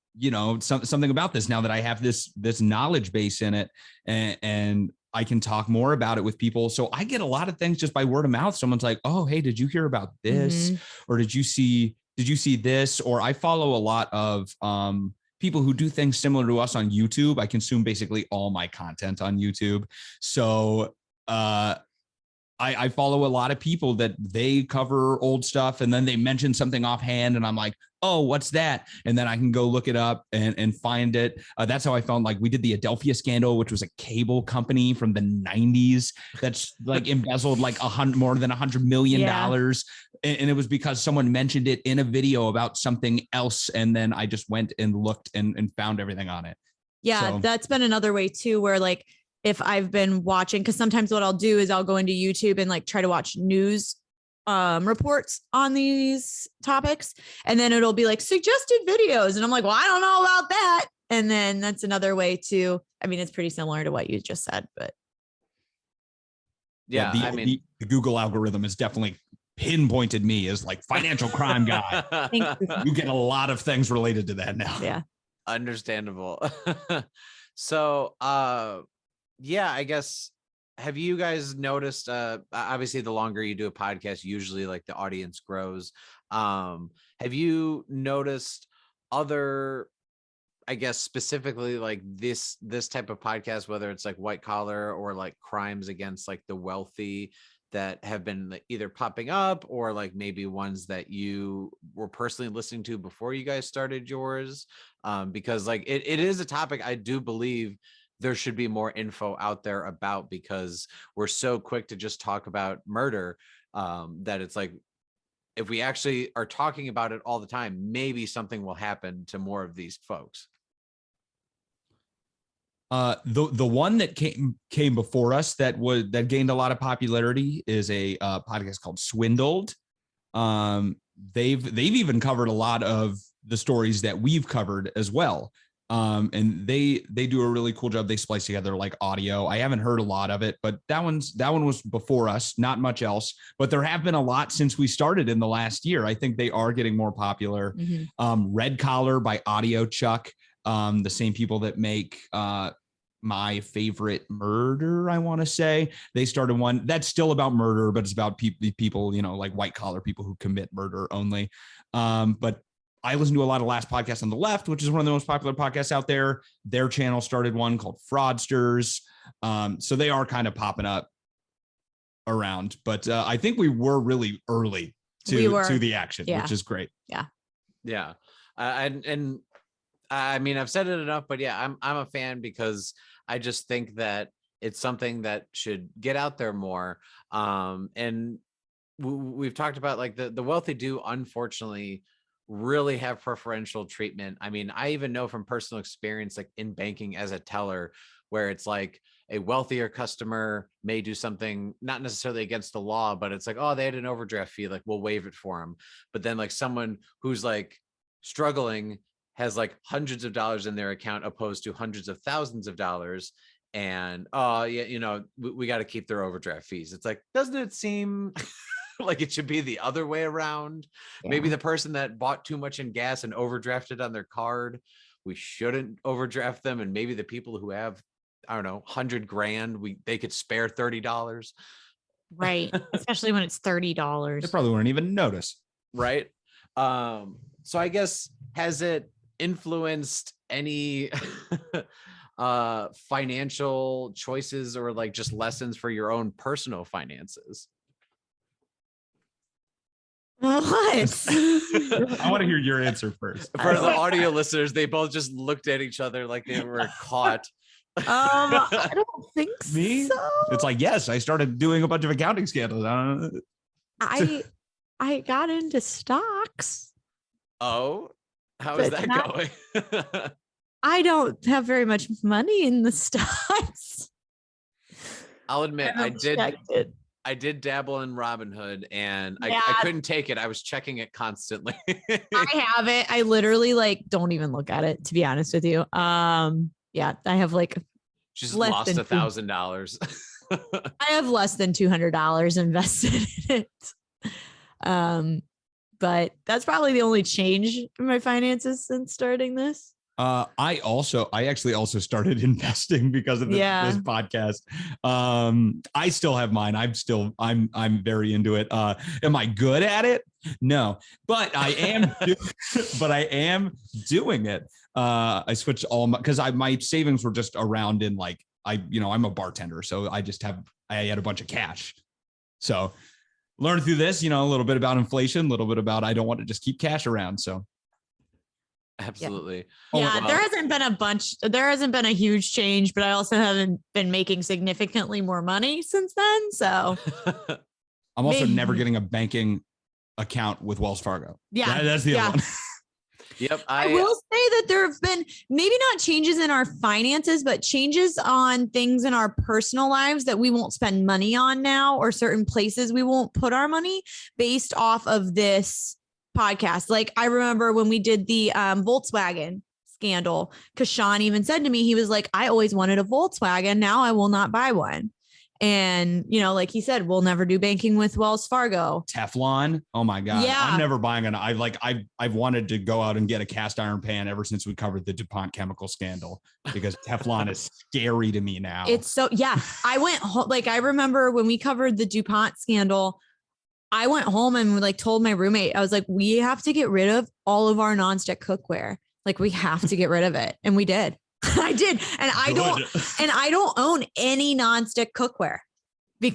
something about this now that I have this knowledge base in it, and I can talk more about it with people. So I get a lot of things just by word of mouth. Someone's like, oh, hey, did you hear about this? Or did you see this? Or I follow a lot of people who do things similar to us on YouTube. I consume basically all my content on YouTube. So I follow a lot of people that they cover old stuff, and then they mention something offhand, and I'm like, oh, what's that? And then I can go look it up and find it. That's how I found, like, we did the Adelphia scandal, which was a cable company from the 90s that's like embezzled like more than $100 million. And it was because someone mentioned it in a video about something else. And then I just went and looked and found everything on it. Yeah, so that's been another way too, where like, if I've been watching, because sometimes what I'll do is I'll go into YouTube and like try to watch news reports on these topics. And then it'll be like suggested videos. And I'm like, well, I don't know about that. And then that's another way to, I mean, it's pretty similar to what you just said, but. Yeah, the Google algorithm has definitely pinpointed me as like financial crime guy. You get a lot of things related to that now. Yeah. Understandable. So, yeah, I guess, have you guys noticed, obviously the longer you do a podcast, usually like the audience grows. Have you noticed other, I guess, specifically like this type of podcast, whether it's like white collar or like crimes against like the wealthy, that have been either popping up, or like maybe ones that you were personally listening to before you guys started yours? Because like it is a topic I do believe there should be more info out there about, because we're so quick to just talk about murder, that it's like, if we actually are talking about it all the time, maybe something will happen to more of these folks. The one that came before us that gained a lot of popularity is a podcast called Swindled. They've even covered a lot of the stories that we've covered as well. And they do a really cool job. They splice together like audio. I haven't heard a lot of it, but that one was before us, not much else, but there have been a lot since we started in the last year. I think they are getting more popular. Red Collar by Audio Chuck, the same people that make My Favorite Murder, I want to say. They started one that's still about murder, but it's about people, like white collar people who commit murder only. But I listen to a lot of Last Podcast on the Left, which is one of the most popular podcasts out there. Their channel started one called Fraudsters. So they are kind of popping up around, but I think we were really early to the action, which is great. Yeah. And I mean, I've said it enough, but yeah, I'm a fan, because I just think that it's something that should get out there more. And we've talked about like the wealthy do unfortunately really have preferential treatment. I mean, I even know from personal experience, like in banking as a teller, where it's like a wealthier customer may do something not necessarily against the law, but it's like, oh, they had an overdraft fee, like we'll waive it for them. But then like someone who's like struggling has like hundreds of dollars in their account opposed to hundreds of thousands of dollars, and we got to keep their overdraft fees. It's like, doesn't it seem like it should be the other way around? Maybe the person that bought too much in gas and overdrafted on their card, we shouldn't overdraft them. And maybe the people who have, I don't know, 100 grand, they could spare $30. Right. Especially when it's $30. They probably wouldn't even notice. right? So I guess, has it influenced any financial choices or like just lessons for your own personal finances? What? I want to hear your answer first. For the audio listeners, they both just looked at each other like they were caught. I don't think Me? so. It's like, yes, I started doing a bunch of accounting scandals. I got into stocks. Oh, how is But that going? I don't have very much money in the stocks. I'll admit, I did. checked it. I did dabble in Robinhood, and Yeah. I couldn't take it. I was checking it constantly. I have it. I literally like don't even look at it, to be honest with you. Yeah, I have like She's less lost than $1,000. I have less than $200 invested in it. But that's probably the only change in my finances since starting this. I actually also started investing because of this podcast. I still have mine. I'm very into it. Am I good at it? No, but I am, but I am doing it. I switched all because my savings were just around in like, I'm a bartender. So I had a bunch of cash. So learned through this, a little bit about inflation, a little bit about, I don't want to just keep cash around. So. Absolutely. Yeah, there hasn't been a huge change, but I also haven't been making significantly more money since then. So I'm also never getting a banking account with Wells Fargo. Yeah. That's the other one. Yep. I will say that there have been maybe not changes in our finances, but changes on things in our personal lives that we won't spend money on now, or certain places we won't put our money based off of this podcast. Like I remember when we did the Volkswagen scandal, Kishan even said to me, he was like, I always wanted a Volkswagen. Now I will not buy one. And, like he said, we'll never do banking with Wells Fargo. Teflon. Oh my God. Yeah. I'm never buying I've wanted to go out and get a cast iron pan ever since we covered the DuPont chemical scandal, because Teflon is scary to me now. It's so, yeah. I went home. Like, I remember when we covered the DuPont scandal, I went home and like told my roommate, I was like, we have to get rid of all of our nonstick cookware. Like we have to get rid of it. And we did. I did. And I don't own any nonstick cookware.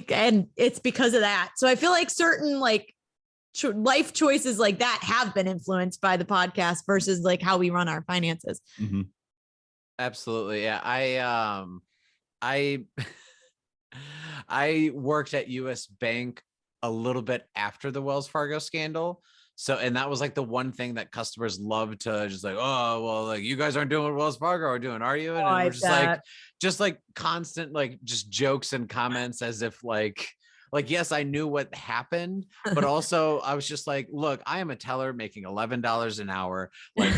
And it's because of that. So I feel like certain like life choices like that have been influenced by the podcast versus like how we run our finances. Mm-hmm. Absolutely. Yeah. I worked at US Bank a little bit after the Wells Fargo scandal. So, and that was like the one thing that customers love to just like, oh, well, like you guys aren't doing what Wells Fargo are doing, are you? And we're just like constant, like just jokes and comments as if like, yes, I knew what happened, but also I was just like, look, I am a teller making $11 an hour. Like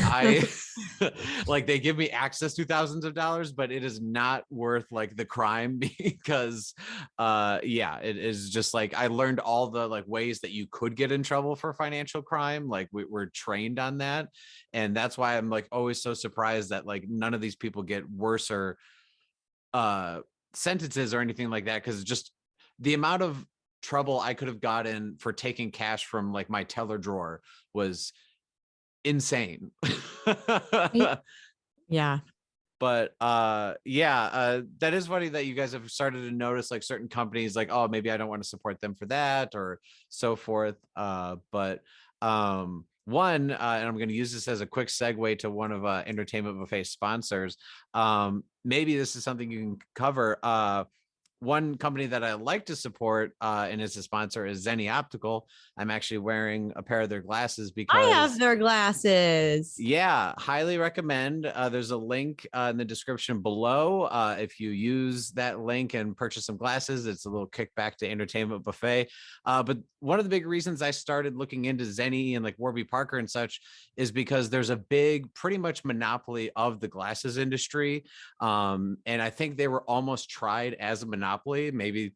like they give me access to thousands of dollars, but it is not worth like the crime because it is just like, I learned all the like ways that you could get in trouble for financial crime. Like we're trained on that. And that's why I'm like always so surprised that like none of these people get worse or sentences or anything like that. Cause just the amount of trouble I could have gotten for taking cash from like my teller drawer was insane. Yeah. But that is funny that you guys have started to notice like certain companies like, oh, maybe I don't want to support them for that or so forth. And I'm going to use this as a quick segue to one of Entertainment Buffet sponsors. Maybe this is something you can cover. One company that I like to support and is a sponsor is Zenni Optical. I'm actually wearing a pair of their glasses because I have their glasses. Yeah, highly recommend. There's a link in the description below. If you use that link and purchase some glasses, it's a little kickback to Entertainment Buffet. But one of the big reasons I started looking into Zenni and like Warby Parker and such is because there's a big, pretty much monopoly of the glasses industry. And I think they were almost tried as a monopoly, maybe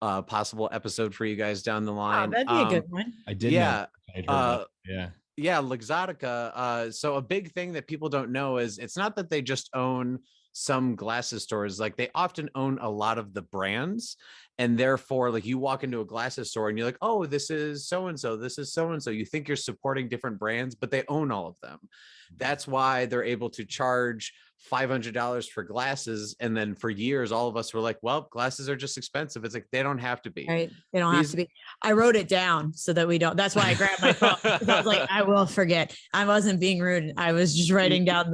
a possible episode for you guys down the line. Oh, that'd be a good one. I did. Yeah. I'd heard of it. Yeah. Yeah, Luxottica. So a big thing that people don't know is it's not that they just own some glasses stores. Like they often own a lot of the brands, and therefore like you walk into a glasses store and you're like, oh, this is so and so, this is so and so. You think you're supporting different brands, but they own all of them. That's why they're able to charge $500 for glasses, and then for years all of us were like, well, glasses are just expensive. It's like they don't have to be. Right, they don't have to be. I wrote it down so that we don't. That's why I grabbed my phone. I was like, I will forget. I wasn't being rude. I was just writing down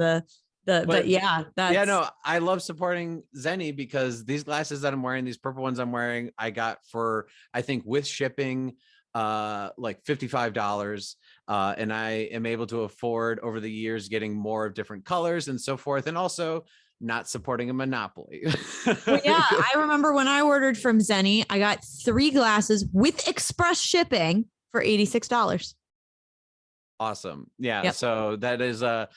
but yeah, that's, yeah, no, I love supporting Zenny because these glasses that I'm wearing, these purple ones I'm wearing, I got for, I think with shipping, like $55. And I am able to afford over the years getting more of different colors and so forth. And also not supporting a monopoly. Well, yeah, I remember when I ordered from Zenny, I got 3 glasses with express shipping for $86. Awesome. Yeah. Yep. So that is a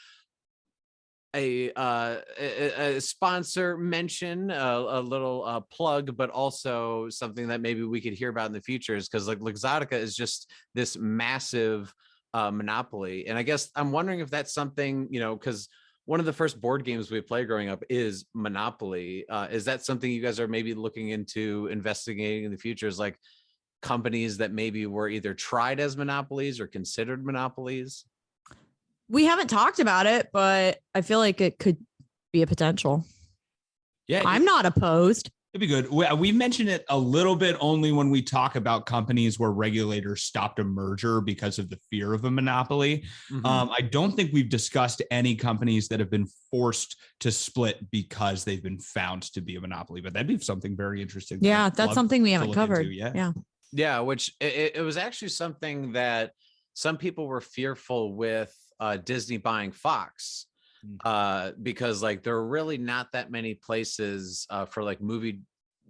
sponsor mention, a little plug, but also something that maybe we could hear about in the future is because like Luxottica is just this massive monopoly. And I guess I'm wondering if that's something, you know, because one of the first board games we played growing up is Monopoly. Is that something you guys are maybe looking into investigating in the future, is like companies that maybe were either tried as monopolies or considered monopolies? We haven't talked about it, but I feel like it could be a potential. Yeah, I'm not opposed. It'd be good. We mentioned it a little bit only when we talk about companies where regulators stopped a merger because of the fear of a monopoly. Mm-hmm. I don't think we've discussed any companies that have been forced to split because they've been found to be a monopoly, but that'd be something very interesting. Yeah, that's something we haven't covered. Yeah. Yeah, which it was actually something that some people were fearful with Disney buying Fox. Because like there are really not that many places for like movie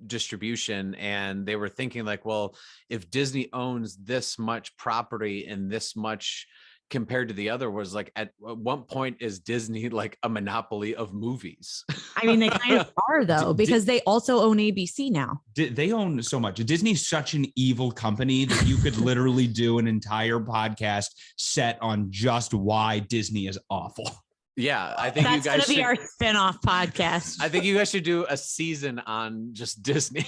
distribution, and they were thinking like, well, if Disney owns this much property and this much compared to the other, was like at one point is Disney like a monopoly of movies? I mean, they kind of are though, because they also own ABC now. They own so much. Disney's such an evil company that you could literally do an entire podcast set on just why Disney is awful. Yeah, I think that's you guys should be our spin-off podcast. I think you guys should do a season on just Disney.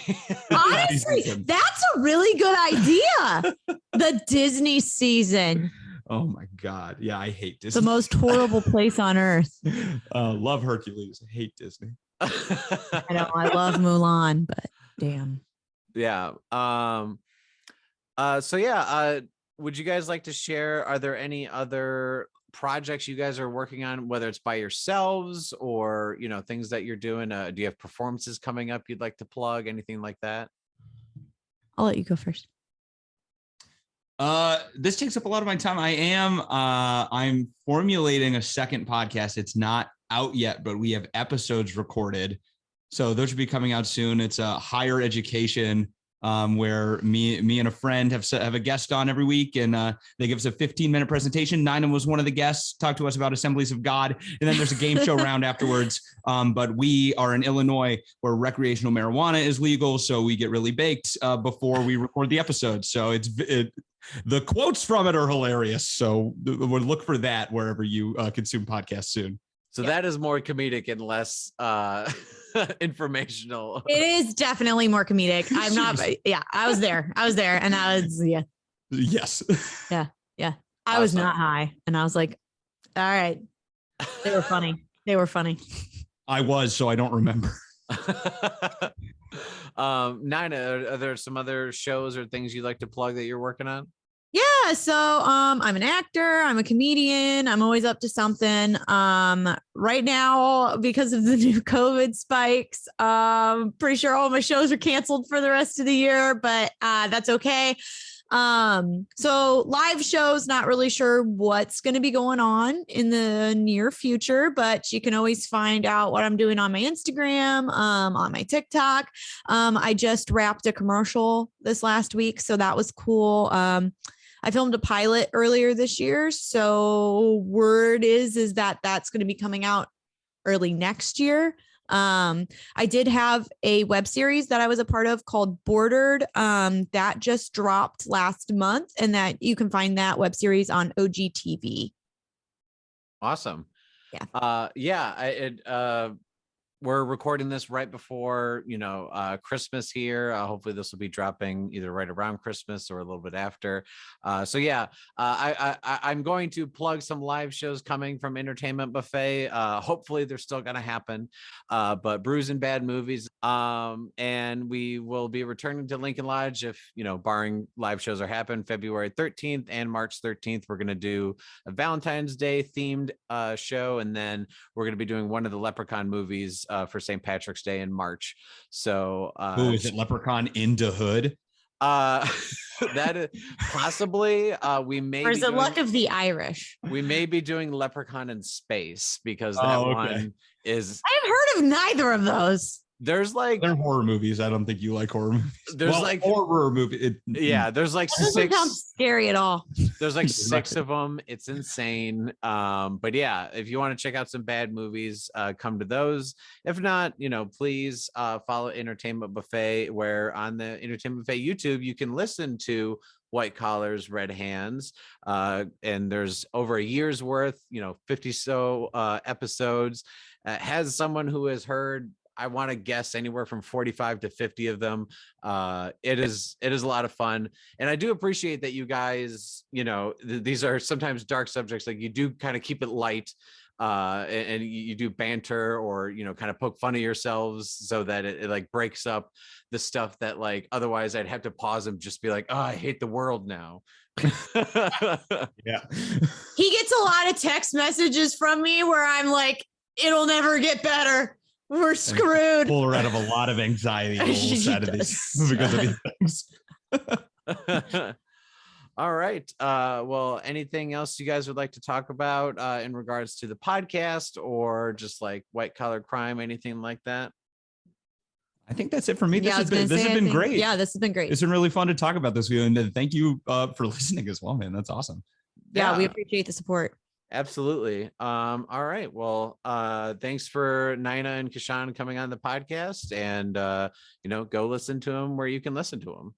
Honestly, that's a really good idea. The Disney season. Oh my God. Yeah, I hate Disney. The most horrible place on earth. Love Hercules. I hate Disney. I know. I love Mulan, but damn. Yeah. So yeah, would you guys like to share, are there any other projects you guys are working on, whether it's by yourselves or, you know, things that you're doing? Do you have performances coming up you'd like to plug, anything like that? I'll let you go first. This takes up a lot of my time. I'm formulating a second podcast. It's not out yet, but we have episodes recorded, so those should be coming out soon. It's a higher education, where me and a friend have a guest on every week, and they give us a 15-minute presentation. Nina was one of the guests, talked to us about Assemblies of God, and then there's a game show round afterwards. But we are in Illinois where recreational marijuana is legal, so we get really baked before we record the episode. So the quotes from it are hilarious. So we'll look for that wherever you consume podcasts soon. So that is more comedic and less informational. It is definitely more comedic. I'm not. Yeah, I was there. And I was, yeah. Yes. Yeah. I Awesome. was not high, and I was like, all right. They were funny. I was, so I don't remember. Nina, are there some other shows or things you'd like to plug that you're working on? Yeah, so I'm an actor, I'm a comedian, I'm always up to something. Right now, because of the new COVID spikes, pretty sure all my shows are canceled for the rest of the year, but that's okay. So live shows, not really sure what's going to be going on in the near future, but you can always find out what I'm doing on my Instagram, on my TikTok. I just wrapped a commercial this last week, so that was cool. I filmed a pilot earlier this year, so word is that that's going to be coming out early next year. I did have a web series that I was a part of called Bordered, that just dropped last month, and that you can find that web series on OGTV. Awesome. Yeah. We're recording this right before, Christmas here. Hopefully this will be dropping either right around Christmas or a little bit after. I'm going to plug some live shows coming from Entertainment Buffet. Hopefully they're still going to happen. But Brews and Bad Movies. And we will be returning to Lincoln Lodge if, barring live shows are happen, February 13th and March 13th. We're going to do a Valentine's Day themed show. And then we're going to be doing one of the Leprechaun movies for St. Patrick's Day in March. So is it Leprechaun into Hood? That is possibly we may, or is it Luck of the Irish? We may be doing Leprechaun in Space, because that one is, I've heard of neither of those. They're horror movies. I don't think you like horror movies. There's horror movie. There's like that doesn't sound scary at all. There's like 6 of them. It's insane. But yeah, if you want to check out some bad movies, come to those. If not, please follow Entertainment Buffet, where on the Entertainment Buffet YouTube, you can listen to White Collars, Red Hands. And there's over a year's worth, 50 so episodes. Has someone who has heard, I want to guess, anywhere from 45 to 50 of them. It is a lot of fun. And I do appreciate that you guys, these are sometimes dark subjects. Like, you do kind of keep it light, and you do banter, or, kind of poke fun at yourselves, so that it like breaks up the stuff that, like, otherwise I'd have to pause and just be like, oh, I hate the world now. Yeah. He gets a lot of text messages from me where I'm like, it'll never get better. We're screwed. Pull her out of a lot of anxiety because of these things. All right. Well, anything else you guys would like to talk about in regards to the podcast, or just like white collar crime, anything like that? I think that's it for me. This has been great. Yeah, this has been great. It's been really fun to talk about this with you, and thank you for listening as well, man. That's awesome. Yeah, we appreciate the support. Absolutely. All right. Well, thanks for Nina and Kishan coming on the podcast, and go listen to them where you can listen to them.